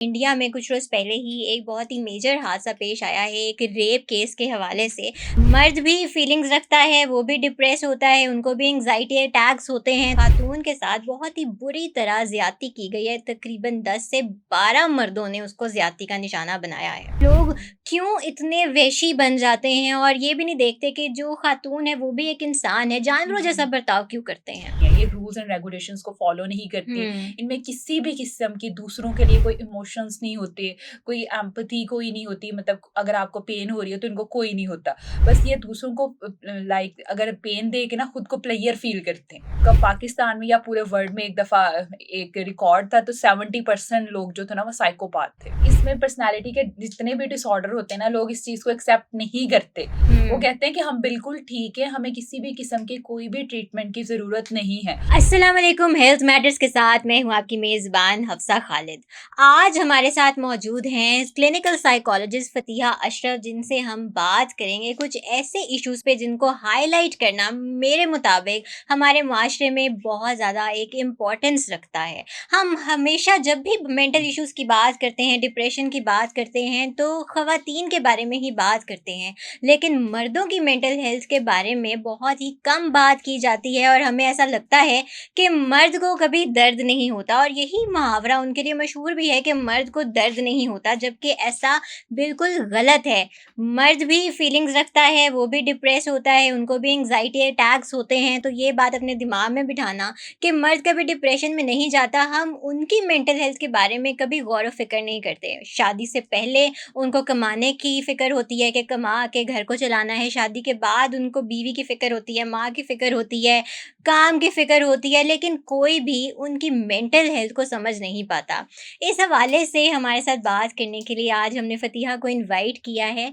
India में कुछ रोज़ पहले ही एक बहुत ही मेजर हादसा पेश आया है एक रेप केस के हवाले से। मर्द भी फीलिंग्स रखता है, वो भी डिप्रेस होता है, उनको भी एंग्जाइटी अटैक्स होते हैं। खातून के साथ बहुत ही बुरी तरह ज़्यादती की गई है। तकरीबन 10 से 12 मर्दों ने उसको ज़्यादती का निशाना बनाया है। लोग क्यों इतने वहशी बन जाते हैं और ये भी नहीं देखते कि जो खातून है वो भी एक इंसान है, जानवरों जैसा बर्ताव क्यों करते हैं? ये रूल्स एंड रेगुलेशंस को फॉलो नहीं करती। हुँ। इनमें किसी भी किस्म की दूसरों के लिए कोई इमोशंस नहीं होते, कोई एम्पैथी कोई नहीं होती। मतलब अगर आपको पेन हो रही है तो इनको कोई नहीं होता। बस ये दूसरों को लाइक अगर पेन दे के ना खुद को प्लेयर फील करते हैं। कब पाकिस्तान में या पूरे वर्ल्ड में एक दफ़ा एक रिकॉर्ड था तो 70% लोग जो थे ना वो साइकोपाथ थे। इसमें पर्सनैलिटी के जितने भी डिसऑर्डर होते हैं ना, लोग इस चीज़ को एक्सेप्ट नहीं करते। वो हुँ। कहते हैं कि हम बिल्कुल ठीक है, हमें किसी भी किस्म की कोई भी ट्रीटमेंट की ज़रूरत नहीं है। अस्सलाम वालेकुम, हेल्थ मैटर्स के साथ मैं हूँ आपकी मेज़बान हफ्सा खालिद। आज हमारे साथ मौजूद हैं क्लिनिकल साइकोलॉजिस्ट फ़तिहा अशरफ, जिनसे हम बात करेंगे कुछ ऐसे इश्यूज़ पे जिनको हाईलाइट करना मेरे मुताबिक हमारे माशरे में बहुत ज़्यादा एक इम्पोर्टेंस रखता है। हम हमेशा जब भी मेंटल इश्यूज़ की बात करते हैं, डिप्रेशन की बात करते हैं, तो ख़वातीन के बारे में ही बात करते हैं। लेकिन मर्दों की मेंटल हेल्थ के बारे में बहुत ही कम बात की जाती है और हमें ऐसा लगता है कि मर्द को कभी दर्द नहीं होता, और यही मुहावरा उनके लिए मशहूर भी है कि मर्द को दर्द नहीं होता, जबकि ऐसा बिल्कुल गलत है। मर्द भी फीलिंग्स रखता है, वो भी डिप्रेस होता है, उनको भी एंग्जाइटी अटैक्स होते हैं। तो ये बात अपने दिमाग में बिठाना कि मर्द कभी डिप्रेशन में नहीं जाता, हम उनकी मेंटल हेल्थ के बारे में कभी गौर व फिक्र नहीं करते। शादी से पहले उनको कमाने की फ़िक्र होती है कि कमा के घर को चलाना है, शादी के बाद उनको बीवी की फ़िक्र होती है, माँ की फ़िक्र होती है, काम की फ़िक्र होती है, लेकिन कोई भी उनकी मेंटल हेल्थ को समझ नहीं पाता। इस हवाले से हमारे साथ बात करने के लिए आज हमने फ़तिहा को इनवाइट किया है,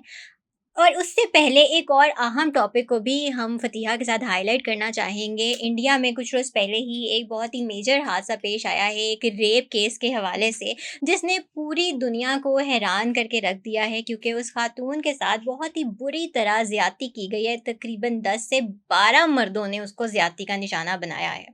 और उससे पहले एक और अहम टॉपिक को भी हम फ़तिहा के साथ हाइलाइट करना चाहेंगे। इंडिया में कुछ रोज़ पहले ही एक बहुत ही मेजर हादसा पेश आया है एक रेप केस के हवाले से, जिसने पूरी दुनिया को हैरान करके रख दिया है, क्योंकि उस खातून के साथ बहुत ही बुरी तरह ज़्यादती की गई है। तकरीबन 10 से 12 मर्दों ने उसको ज़्यादती का निशाना बनाया है।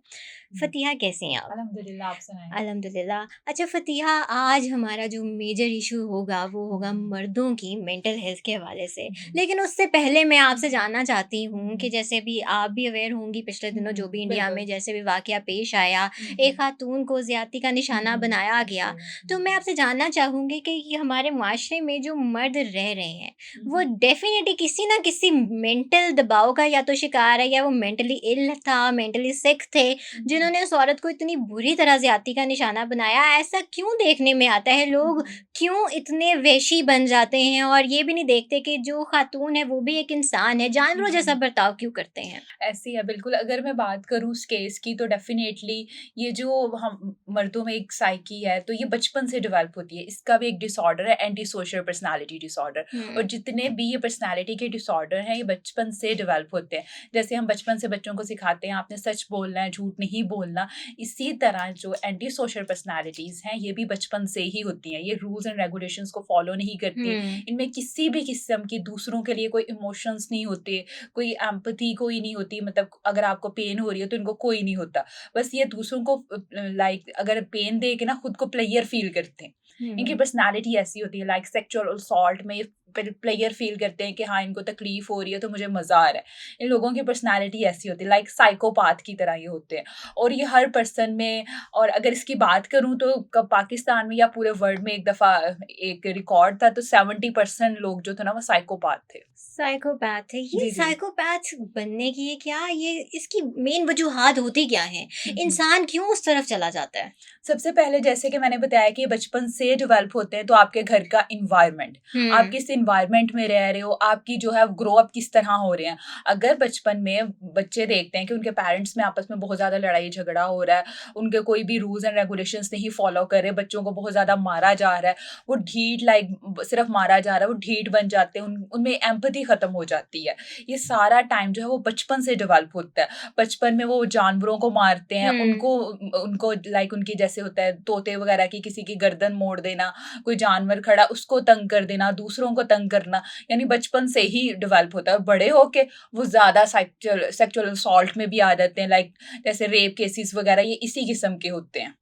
फ़तिहा, कैसी हैं आप? अल्हम्दुलिल्लाह, आप सुनाएँ? अल्हम्दुलिल्लाह। अच्छा फ़तिहा, आज हमारा जो मेजर इश्यू होगा वो होगा मर्दों की मेंटल हेल्थ के हवाले से। लेकिन उससे पहले मैं आपसे जानना चाहती हूँ कि जैसे अभी आप भी अवेयर होंगी, पिछले दिनों जो भी इंडिया में जैसे भी वाक़या पेश आया, एक खातून को ज़्यादती का निशाना बनाया गया। तो मैं आपसे जानना चाहूँगी कि ये हमारे मुआशरे में जो मर्द रह रहे हैं, वो डेफ़िनिटली किसी न किसी मेंटल दबाव का या तो शिकार है, या वो मेंटली इल था, मेंटली सिक थे, जिन्होंने उस औरत को इतनी बुरी तरह ज़्यादती का निशाना बनाया। ऐसा क्यों देखने में आता है? लोग क्यों इतने वहशी बन जाते हैं और ये भी नहीं देखते कि जो खातून है वो भी एक इंसान है, जानवरों जैसा बर्ताव क्यों करते हैं? ऐसी है बिल्कुल। अगर मैं बात करूँ उस केस की तो डेफ़िनेटली ये जो हम मर्दों में एक साइकी है तो ये बचपन से डेवलप होती है। इसका भी एक डिसऑर्डर है, एंटी सोशल पर्सनैलिटी डिसऑर्डर। और हुँ। जितने भी ये पर्सनैलिटी के डिसऑर्डर हैं ये बचपन से डेवलप होते हैं। जैसे हम बचपन से बच्चों को सिखाते हैं आपने सच बोलना है, झूठ नहीं बोलना। इसी तरह जो एंटी सोशल पर्सनैलिटीज़ हैं ये भी बचपन से ही होती हैं। ये रूल्स एंड रेगुलेशंस को फॉलो नहीं करती। हुँ। इनमें किसी भी किस्म की दूसरों के लिए कोई इमोशंस नहीं होते, कोई एम्पैथी कोई नहीं होती। मतलब अगर आपको पेन हो रही है तो इनको कोई नहीं होता। बस ये दूसरों को लाइक अगर पेन दे के ना खुद को प्लेयर फील करते हैं। इनकी हुँ। पर्सनैलिटी ऐसी होती है, लाइक सेक्सुअल असॉल्ट में ये प्लेयर फील करते हैं कि हाँ, इनको तकलीफ हो रही है तो मुझे मज़ा आ रहा है। इन लोगों की पर्सनैलिटी ऐसी होती है, लाइक साइकोपाथ की तरह ये होते हैं। और ये हर पर्सन में, और अगर इसकी बात करूँ तो पाकिस्तान में या पूरे वर्ल्ड में एक दफ़ा एक रिकॉर्ड था तो 70% लोग जो थे ना वो साइकोपाथ थे। साइकोपैथ है। ये जी, जी। साइकोपैथ बनने की ये इसकी मेन वजूहात होती क्या हैं? इंसान क्यों उस तरफ चला जाता है? सबसे पहले जैसे कि मैंने बताया कि ये बचपन से डेवलप होते हैं तो आपके घर का एनवायरनमेंट, आप हुँ। किस एनवायरनमेंट में रह रहे हो, आपकी जो है ग्रो अप किस तरह हो रहे हैं। अगर बचपन में बच्चे देखते हैं कि उनके पेरेंट्स में आपस में बहुत ज़्यादा लड़ाई झगड़ा हो रहा है, उनके कोई भी रूल्स एंड रेगुलेशंस नहीं फॉलो कर रहे, बच्चों को बहुत ज़्यादा मारा जा रहा है, वो ढीठ लाइक सिर्फ मारा जा रहा है, वो ढीठ बन जाते हैं, उनमें एम्पैथी खत्म हो जाती है। ये सारा टाइम जो है वो बचपन से डेवलप होता है। बचपन में वो जानवरों को मारते हैं, हुँ। उनको उनको लाइक उनकी जैसे होता है तोते वगैरह की किसी की गर्दन मोड़ देना, कोई जानवर खड़ा उसको तंग कर देना, दूसरों को तंग करना, यानी बचपन से ही डेवलप होता है। और बड़े होके वो ज़्यादा सेक्सुअल असॉल्ट में भी आ जाते हैं, लाइक जैसे रेप केसेस वगैरह ये इसी किस्म के होते हैं।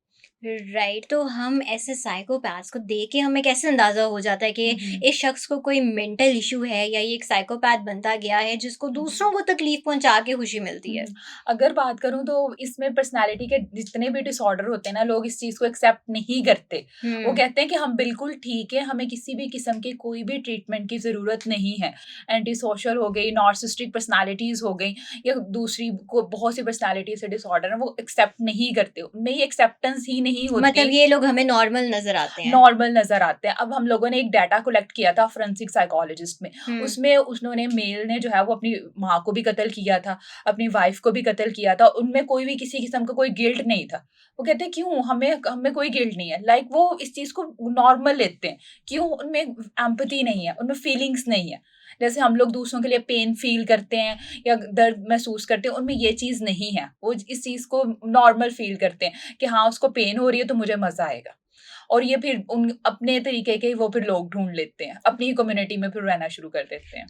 राइट, तो हम ऐसे साइकोपैथ्स को देख के हमें कैसे अंदाजा हो जाता है कि हुँ, हुँ। इस शख्स को कोई मेंटल इशू है या ये एक साइकोपैथ बनता गया है जिसको हुँ, हुँ। दूसरों को तकलीफ पहुंचा के खुशी मिलती हुँ, है? हुँ। अगर बात करूँ तो इसमें पर्सनैलिटी के जितने भी डिसऑर्डर होते हैं ना, लोग इस चीज़ को एक्सेप्ट नहीं करते। वो हम्म। कहते हैं कि हम बिल्कुल ठीक है, हमें किसी भी किस्म की कोई भी ट्रीटमेंट की ज़रूरत नहीं है। एंटी सोशल हो गई, नार्सिसिस्टिक पर्सनैलिटीज़ हो गई या दूसरी को बहुत सी पर्सनैलिटी से डिसऑर्डर है, वो एक्सेप्ट नहीं करते। उनमें ये एक्सेप्टेंस ही नहीं मतलब होती। ये लोग हमें नॉर्मल नजर आते हैं। नॉर्मल नज़र आते हैं। अब हम लोगों ने एक डाटा कलेक्ट किया था फोरेंसिक साइकोलॉजिस्ट में। हम्म। उसमें उन्होंने मेल ने जो है वो अपनी माँ को भी कत्ल किया था, अपनी वाइफ़ को भी कत्ल किया था। उनमें कोई भी किसी किस्म का कोई गिल्ट नहीं था। वो कहते हैं क्यों? हमें हमें कोई गिल्ट नहीं है। लाइक वो इस चीज़ को नॉर्मल लेते हैं। क्यों? उनमें एम्पैथी नहीं है, उनमें फीलिंग्स नहीं है। जैसे हम लोग दूसरों के लिए पेन फ़ील करते हैं या दर्द महसूस करते हैं, उनमें ये चीज़ नहीं है। वो इस चीज़ को नॉर्मल फ़ील करते हैं कि हाँ, उसको पेन हो रही है तो मुझे मज़ा आएगा। और ये फिर उन अपने तरीके के वो फिर लोग ढूँढ लेते हैं, अपनी ही कम्युनिटी में फिर रहना शुरू कर देते हैं।